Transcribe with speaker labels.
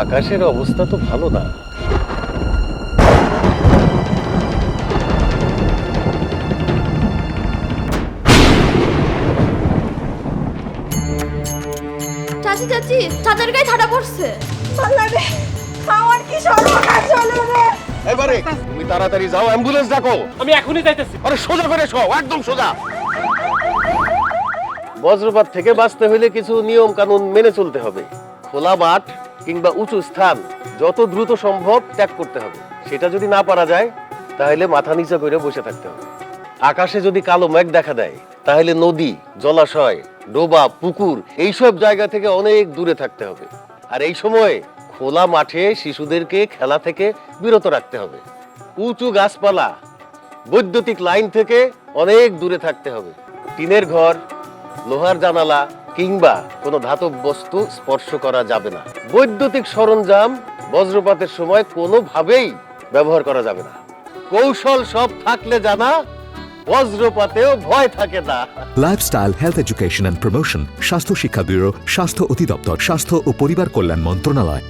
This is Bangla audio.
Speaker 1: আকাশের অবস্থা তো ভালো না।
Speaker 2: চাচি চাচি চাচার গায়ে ঠাডা পড়ছে।
Speaker 3: আল্লাহ রে, আমার কি সর্বনাশ হলো রে।
Speaker 1: এবারে তুমি তাড়াতাড়ি যাও, অ্যাম্বুলেন্স ডাকো।
Speaker 4: আমি এখনই যাইতেছি।
Speaker 1: আরে সোজা করে শো, একদম সোজা। বজ্রপাত থেকে বাঁচতে হলে কিছু নিয়ম কানুন মেনে চলতে হবে। খোলা মাঠ কিংবা উঁচু স্থান যত দ্রুত সম্ভব ত্যাগ করতে হবে। সেটা যদি না পারা যায় তাহলে মাথা নিচু করে বসে থাকতে হবে। আকাশে যদি কালো মেঘ দেখা দেয় তাহলে নদী, জলাশয়, ডোবা, পুকুর এইসব জায়গা থেকে অনেক দূরে থাকতে হবে। আর এই সময় খোলা মাঠে শিশুদেরকে খেলা থেকে বিরত রাখতে হবে। উঁচু গাছপালা, বৈদ্যুতিক লাইন থেকে অনেক দূরে থাকতে হবে। টিনের ঘর, লোহার জানালা কিংবা কোনো ধাতব বস্তু স্পর্শ করা যাবে না। বৈদ্যুতিক সরঞ্জাম বজ্রপাতের সময় কোনোভাবেই ব্যবহার করা যাবে না। কৌশল সব থাকলে জানা, বজ্রপাতেও ভয় থাকে না।
Speaker 5: Lifestyle health education and promotion, স্বাস্থ্য শিক্ষা ব্যুরো, স্বাস্থ্য অধিদপ্তর, স্বাস্থ্য ও পরিবার কল্যাণ মন্ত্রণালয়।